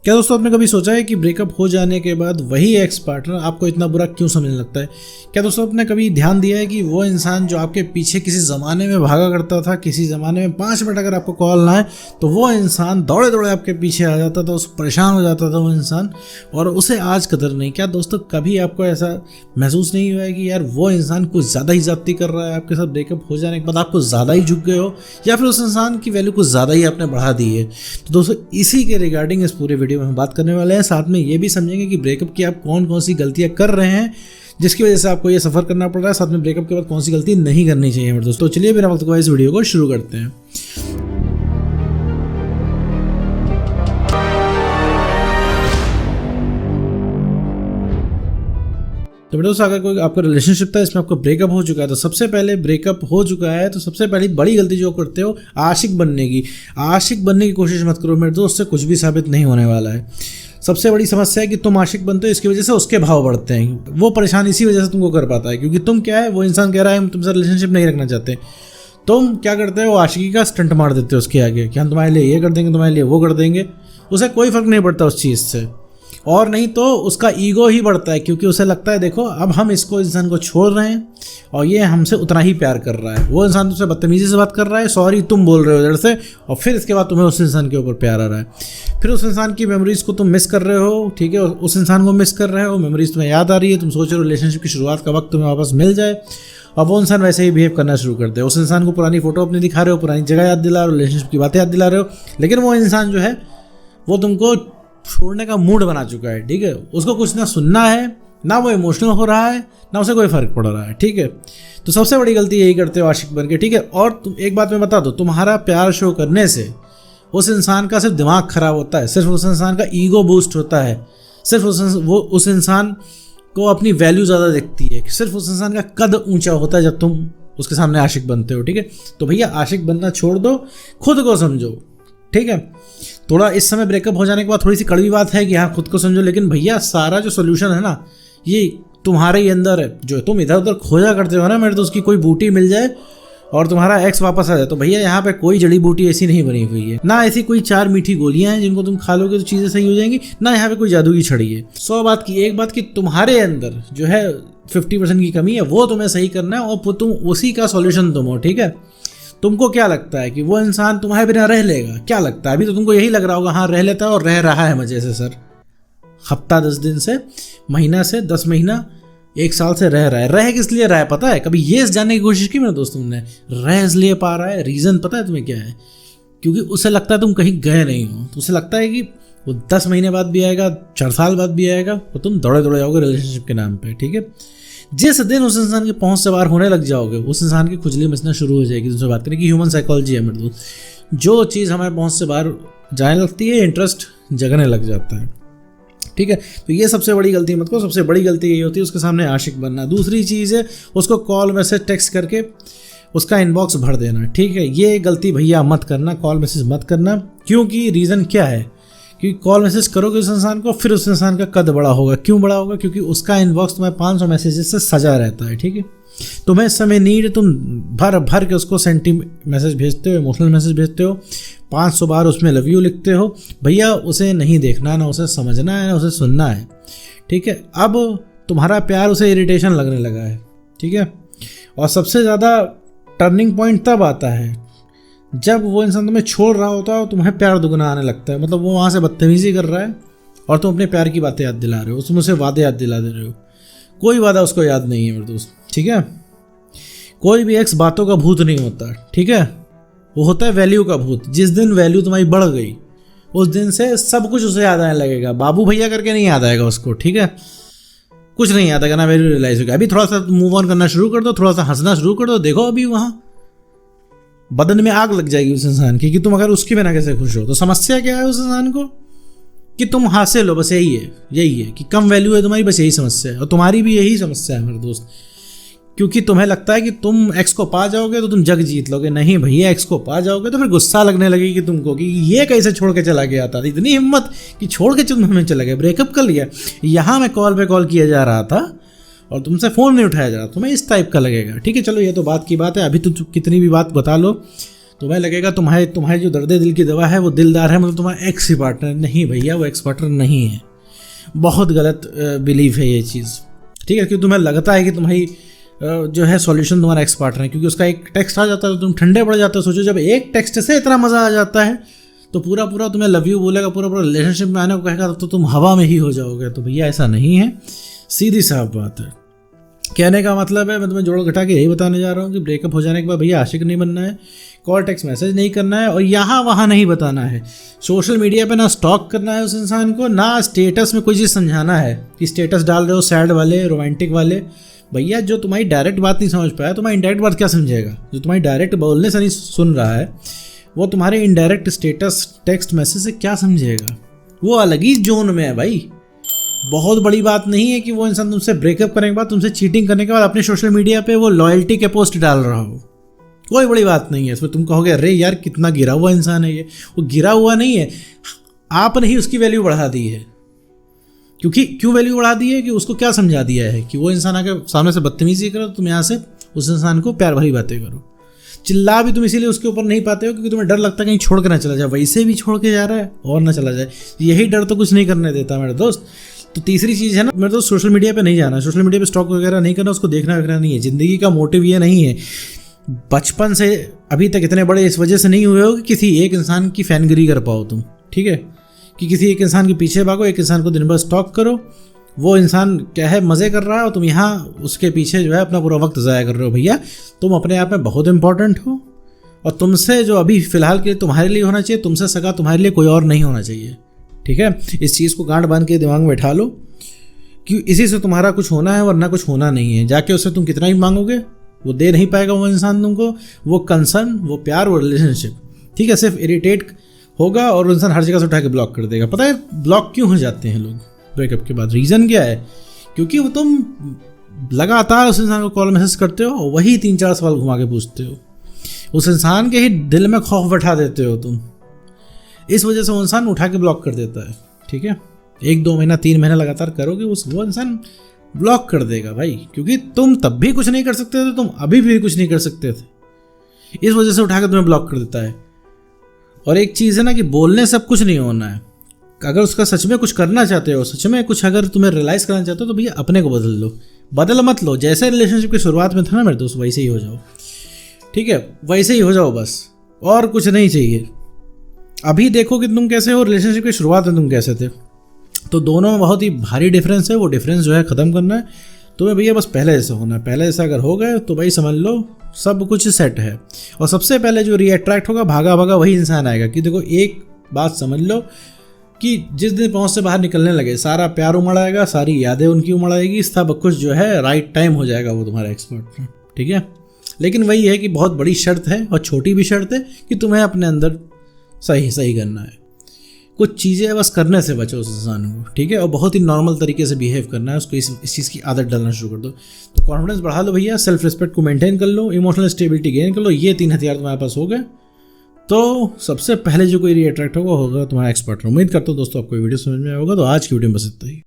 क्या दोस्तों आपने कभी सोचा है कि ब्रेकअप हो जाने के बाद वही एक्स पार्टनर आपको इतना बुरा क्यों समझने लगता है? क्या दोस्तों आपने कभी ध्यान दिया है कि वो इंसान जो आपके पीछे किसी ज़माने में भागा करता था, किसी ज़माने में 5 मिनट अगर आपको कॉल ना आए तो वो इंसान दौड़े दौड़े आपके पीछे आ जाता था, उस परेशान हो जाता था वो इंसान, और उसे आज कदर नहीं। क्या दोस्तों कभी आपको ऐसा महसूस नहीं हुआ है कि यार वो इंसान कुछ ज़्यादा ही ज़्यादती कर रहा है आपके साथ? ब्रेकअप हो जाने के बाद आपको ज़्यादा ही झुक गए हो या फिर उस इंसान की वैल्यू कुछ ज़्यादा ही आपने बढ़ा दी है? तो दोस्तों इसी के रिगार्डिंग इस पूरे वीडियो में हम बात करने वाले हैं। साथ में ये भी समझेंगे कि ब्रेकअप की आप कौन कौन सी गलतियां कर रहे हैं जिसकी वजह से आपको ये सफ़र करना पड़ रहा है। साथ में ब्रेकअप के बाद कौन सी गलती नहीं करनी चाहिए मेरे दोस्तों। चलिए बिना वक्त गवाए इस वीडियो को शुरू करते हैं। तो दोस्तों अगर कोई आपका रिलेशनशिप था इसमें आपका ब्रेकअप हो चुका है, तो सबसे पहले ब्रेकअप हो चुका है तो सबसे पहली बड़ी गलती जो करते हो आशिक बनने की कोशिश मत करो मेरे दोस्त, उससे कुछ भी साबित नहीं होने वाला है। सबसे बड़ी समस्या है कि तुम आशिक बनते हो, इसकी वजह से उसके भाव बढ़ते हैं। वो परेशान इसी वजह से तुमको कर पाता है क्योंकि तुम क्या है, वो इंसान कह रहा है हम तुमसे रिलेशनशिप नहीं रखना चाहते। तुम क्या करते हो, आशिकी का स्टंट मार देते हो उसके आगे कि हम तुम्हारे लिए ये कर देंगे, तुम्हारे लिए वो कर देंगे। उसे कोई फर्क नहीं पड़ता उस चीज़ से, और नहीं तो उसका ईगो ही बढ़ता है क्योंकि उसे लगता है देखो अब हम इसको इंसान को छोड़ रहे हैं और ये हमसे उतना ही प्यार कर रहा है। वो इंसान तुमसे बदतमीजी से बात कर रहा है, सॉरी तुम बोल रहे हो इधर से, और फिर इसके बाद तुम्हें उस इंसान के ऊपर प्यार आ रहा है। फिर उस इंसान की मेमोरीज को तुम मिस कर रहे हो, ठीक है, उस इंसान को मिस कर रहे हो, मेमोरीज तुम्हें याद आ रही है, तुम सोच रहे हो रिलेशनशिप की शुरुआत का वक्त तुम्हें वापस मिल जाए, और वो इंसान वैसे ही बिहेव करना शुरू करते हैं। उस इंसान को पुरानी फोटो अपनी दिखा रहे हो, पुरानी जगह याद दिला रहे हो, रिलेशनशिप की बातें याद दिला रहे हो, लेकिन वो इंसान जो है वो तुमको छोड़ने का मूड बना चुका है, ठीक है। उसको कुछ ना सुनना है, ना वो इमोशनल हो रहा है, ना उसे कोई फर्क पड़ रहा है, ठीक है। तो सबसे बड़ी गलती यही करते हो आशिक बन के, ठीक है। और तुम एक बात मैं बता दो, तुम्हारा प्यार शो करने से उस इंसान का सिर्फ दिमाग खराब होता है, सिर्फ उस इंसान का ईगो बूस्ट होता है, सिर्फ उस इंसान को अपनी वैल्यू ज़्यादा दिखती है, सिर्फ उस इंसान का कद ऊंचा होता है जब तुम उसके सामने आशिक बनते हो, ठीक है। तो भैया आशिक बनना छोड़ दो, खुद को समझो, ठीक है। थोड़ा इस समय ब्रेकअप हो जाने के बाद थोड़ी सी कड़वी बात है कि हाँ खुद को समझो, लेकिन भैया सारा जो सोल्यूशन है ना ये तुम्हारे ही अंदर है। जो तुम इधर उधर खोजा करते हो ना मेरे तो उसकी कोई बूटी मिल जाए और तुम्हारा एक्स वापस आ जाए, तो भैया यहाँ पे कोई जड़ी बूटी ऐसी नहीं बनी हुई है, ना ऐसी कोई 4 मीठी गोलियां हैं जिनको तुम खा लोगे तो चीज़ें सही हो जाएंगी, ना यहाँ पे कोई जादू की छड़ी है। 100 बात की एक बात कि तुम्हारे अंदर जो है 50% की कमी है वो तुम्हें सही करना है और तुम उसी का सॉल्यूशन तुम हो, ठीक है। तुमको क्या लगता है कि वो इंसान तुम्हारे बिना रह लेगा? क्या लगता है? अभी तो तुमको यही लग रहा होगा हाँ रह लेता है और रह रहा है मजे से सर, हफ्ता 10 दिन से, महीना से, 10 महीना, 1 साल से रह रहा है। रह किस लिए रहा है पता है? कभी ये जानने की कोशिश की मेरे दोस्त तुमने? रह इसलिए पा रहा है, रीज़न पता है तुम्हें क्या है? क्योंकि उसे लगता है तुम कहीं गए नहीं हो, तो उसे लगता है कि वो 10 महीने बाद भी आएगा, 4 साल बाद भी आएगा, तो तुम दौड़े दौड़े जाओगे रिलेशनशिप के नाम पे, ठीक है। जिस दिन उस इंसान के पहुंच से बाहर होने लग जाओगे उस इंसान की खुजली मचना शुरू हो जाएगी। तुमसे बात करें कि ह्यूमन साइकोलॉजी है मेरे दोस्त, जो चीज़ हमारे पहुंच से बाहर जाने लगती है इंटरेस्ट जगने लग जाता है, ठीक है। तो ये सबसे बड़ी गलती मत करो। सबसे बड़ी गलती यही होती है उसके सामने आशिक बनना। दूसरी चीज़ है उसको कॉल मैसेज टेक्स्ट करके उसका इनबॉक्स भर देना, ठीक है। ये गलती भैया मत करना, कॉल मैसेज मत करना। क्योंकि रीज़न क्या है? क्योंकि कॉल मैसेज करोगे उस इंसान को, फिर उस इंसान का कद बड़ा होगा। क्यों बड़ा होगा? क्योंकि उसका इनबॉक्स तुम्हें 500 मैसेजेस से सजा रहता है, ठीक है। तुम्हें इस समय नीड, तुम भर भर के उसको सेंटी मैसेज भेजते हो, इमोशनल मैसेज भेजते हो, 500 बार उसमें लव यू लिखते हो। भैया उसे नहीं देखना, ना उसे समझना है, ना उसे सुनना है, ठीक है। अब तुम्हारा प्यार उसे इरिटेशन लगने लगा है, ठीक है। और सबसे ज़्यादा टर्निंग पॉइंट तब आता है जब वो इंसान तुम्हें छोड़ रहा होता है और तुम्हें प्यार दुगना आने लगता है। मतलब वो वहाँ से बदतमीजी कर रहा है और तुम अपने प्यार की बातें याद दिला रहे हो, तुम उसे वादे याद दिला दे रहे हो। कोई वादा उसको याद नहीं है मेरे दोस्त, ठीक है। कोई भी एक्स बातों का भूत नहीं होता, ठीक है। वो होता है वैल्यू का भूत। जिस दिन वैल्यू तुम्हारी बढ़ गई उस दिन से सब कुछ उसे याद आने लगेगा। बाबू भैया करके नहीं याद आएगा उसको, ठीक है। कुछ नहीं याद आएगा, ना वैल्यू रियलाइज होगा। अभी थोड़ा सा मूव ऑन करना शुरू कर दो, थोड़ा सा हंसना शुरू कर दो, देखो अभी वहाँ बदन में आग लग जाएगी उस इंसान की कि तुम अगर उसके बिना कैसे खुश हो। तो समस्या क्या है उस इंसान को कि तुम हासिल हो, बस यही है कि कम वैल्यू है तुम्हारी, बस यही समस्या है। और तुम्हारी भी यही समस्या है मेरे दोस्त, क्योंकि तुम्हें लगता है कि तुम एक्स को पा जाओगे तो तुम जग जीत लोगे। नहीं भैया, एक्स को पा जाओगे तो फिर गुस्सा लगने लगेगी तुमको कि ये कैसे छोड़ के चला गया था, इतनी हिम्मत कि छोड़ के तुम हमें चला गया, ब्रेकअप कर लिया। यहाँ मैं कॉल पे कॉल किया जा रहा था और तुमसे फ़ोन नहीं उठाया जा रहा, तुम्हें इस टाइप का लगेगा, ठीक है। चलो ये तो बात की बात है, अभी तो कितनी भी बात बता लो तुम्हें लगेगा तुम्हारी जो दर्द दिल की दवा है वो दिलदार है, मतलब तुम्हारा एक्स ही पार्टनर। नहीं भैया, वो एक्स पार्टनर नहीं है। बहुत गलत बिलीफ है ये चीज़, ठीक है। क्योंकि तुम्हें लगता है कि तुम्हारी जो है सॉल्यूशन तुम्हारा एक्स पार्टनर है, क्योंकि उसका एक टेक्स्ट आ जाता है तो तुम ठंडे पड़ जाते हो। सोचो जब एक टेक्स्ट से इतना मज़ा आ जाता है तो पूरा तुम्हें लव यू बोलेगा, पूरा रिलेशनशिप में आने को कहेगा, तो तुम हवा में ही हो जाओगे। तो भैया ऐसा नहीं है, सीधी साफ बात है। कहने का मतलब है, मैं तुम्हें जोड़ घटा के यही बताने जा रहा हूँ कि ब्रेकअप हो जाने के बाद भैया आशिक नहीं बनना है, कॉल टेक्स्ट मैसेज नहीं करना है और यहाँ वहाँ नहीं बताना है। सोशल मीडिया पे ना स्टॉक करना है उस इंसान को, ना स्टेटस में कोई चीज़ समझाना है कि स्टेटस डाल रहे हो सैड वाले, रोमांटिक वाले। भैया जो तुम्हारी डायरेक्ट बात नहीं समझ पाया, तुम्हारी इनडायरेक्ट बात क्या समझेगा? जो तुम्हारी डायरेक्ट बोलने से नहीं सुन रहा है, वो तुम्हारे इनडायरेक्ट स्टेटस टेक्स्ट मैसेज से क्या समझेगा? वो अलग ही जोन में है भाई। बहुत बड़ी बात नहीं है कि वो इंसान तुमसे ब्रेकअप करने के बाद, तुमसे चीटिंग करने के बाद अपने सोशल मीडिया पे वो लॉयल्टी के पोस्ट डाल रहा हो, कोई बड़ी बात नहीं है। इसमें तुम कहोगे अरे यार कितना गिरा हुआ इंसान है ये। वो गिरा हुआ नहीं है, आपने ही उसकी वैल्यू बढ़ा दी है। क्योंकि क्यों वैल्यू बढ़ा दी है? कि उसको क्या समझा दिया है कि वो इंसान आके सामने से बदतमीजी करो, तुम यहाँ से उस इंसान को प्यार भरी बातें करो। चिल्ला भी तुम इसीलिए उसके ऊपर नहीं पाते हो क्योंकि तुम्हें डर लगता है कहीं छोड़ के ना चला जाए। वैसे भी छोड़ के जा रहा है और ना चला जाए, यही डर तो कुछ नहीं करने देता मेरे दोस्त। तो तीसरी चीज़ है ना मेरे दोस्त, सोशल मीडिया पे नहीं जाना, सोशल मीडिया पे स्टॉक वगैरह नहीं करना, उसको देखना वगैरह नहीं है। ज़िंदगी का मोटिव ये नहीं है। बचपन से अभी तक इतने बड़े इस वजह से नहीं हुए हो कि किसी एक इंसान की फैनगिरी कर पाओ तुम, ठीक है। कि किसी एक इंसान के पीछे भागो, एक इंसान को दिन भर स्टॉक करो, वो इंसान क्या है मज़े कर रहा है और तुम यहाँ उसके पीछे जो है अपना पूरा वक्त ज़ाया कर रहे हो। भैया तुम अपने आप में बहुत इंपॉर्टेंट हो और तुमसे जो अभी फ़िलहाल के लिए तुम्हारे लिए होना चाहिए, तुमसे सगा तुम्हारे लिए कोई और नहीं होना चाहिए, ठीक है। इस चीज़ को गांठ बांध के दिमाग में बैठा लो कि इसी से तुम्हारा कुछ होना है वरना कुछ होना नहीं है। जाके उससे तुम कितना ही मांगोगे वो दे नहीं पाएगा वो इंसान तुमको, वो कंसर्न, वो प्यार, वो रिलेशनशिप, ठीक है। सिर्फ इरिटेट होगा और इंसान हर जगह से उठा के ब्लॉक कर देगा। पता है ब्लॉक क्यों हो जाते हैं लोग ब्रेकअप के बाद? रीज़न क्या है? क्योंकि वो तुम लगातार उस इंसान को कॉल मैसेज करते हो और वही 3-4 सवाल घुमा के पूछते हो, उस इंसान के ही दिल में खौफ बैठा देते हो तुम। इस वजह से वो इंसान उठा के ब्लॉक कर देता है, ठीक है। 1-2 महीना 3 महीना लगातार करोगे वो इंसान ब्लॉक कर देगा भाई, क्योंकि तुम तब भी कुछ नहीं कर सकते थे, तुम अभी भी कुछ नहीं कर सकते थे। इस वजह से उठा के तुम्हें ब्लॉक कर देता है। और एक चीज़ है ना कि बोलने सब कुछ नहीं होना है। अगर उसका सच में कुछ करना चाहते हो, सच में कुछ अगर तुम्हें रियलाइज़ करना चाहते हो तो भैया अपने को बदल लो, बदल मत लो। जैसे रिलेशनशिप की शुरुआत में था ना मेरे दोस्त, वैसे ही हो जाओ, ठीक है। वैसे ही हो जाओ बस, और कुछ नहीं चाहिए। अभी देखो कि तुम कैसे हो, रिलेशनशिप की शुरुआत में तुम कैसे थे। तो दोनों में बहुत ही भारी डिफरेंस है। वो डिफरेंस जो है ख़त्म करना है तुम्हें भैया, बस पहले जैसा होना है। पहले जैसा अगर हो गए तो भाई समझ लो सब कुछ सेट है। और सबसे पहले जो रीअट्रैक्ट होगा भागा भागा वही इंसान आएगा। कि देखो एक बात समझ लो कि जिस दिन पहुँच से बाहर निकलने लगे सारा प्यार उमड़ आएगा, सारी यादें उनकी उमड़ आएगी, सब कुछ जो है राइट टाइम हो जाएगा वो तुम्हारा एक्सपर्ट, ठीक है। लेकिन वही है कि बहुत बड़ी शर्त है और छोटी भी शर्त है कि तुम्हें अपने अंदर सही करना है। कुछ चीज़ें बस करने से बचो उस इंसान को, ठीक है। और बहुत ही नॉर्मल तरीके से बिहेव करना है, उसको इस चीज़ की आदत डालना शुरू कर दो। तो कॉन्फिडेंस बढ़ा लो भैया, सेल्फ रिस्पेक्ट को मेंटेन कर लो, इमोशनल स्टेबिलिटी गेन कर लो। ये 3 हथियार तुम्हारे पास हो गए तो सबसे पहले जो कोई रीअट्रैक्ट होगा तुम्हारा एक्सपर्ट। उम्मीद करता हूँ दोस्तों आपको वीडियो समझ में आया होगा। तो आज की वीडियो में बस इतना ही।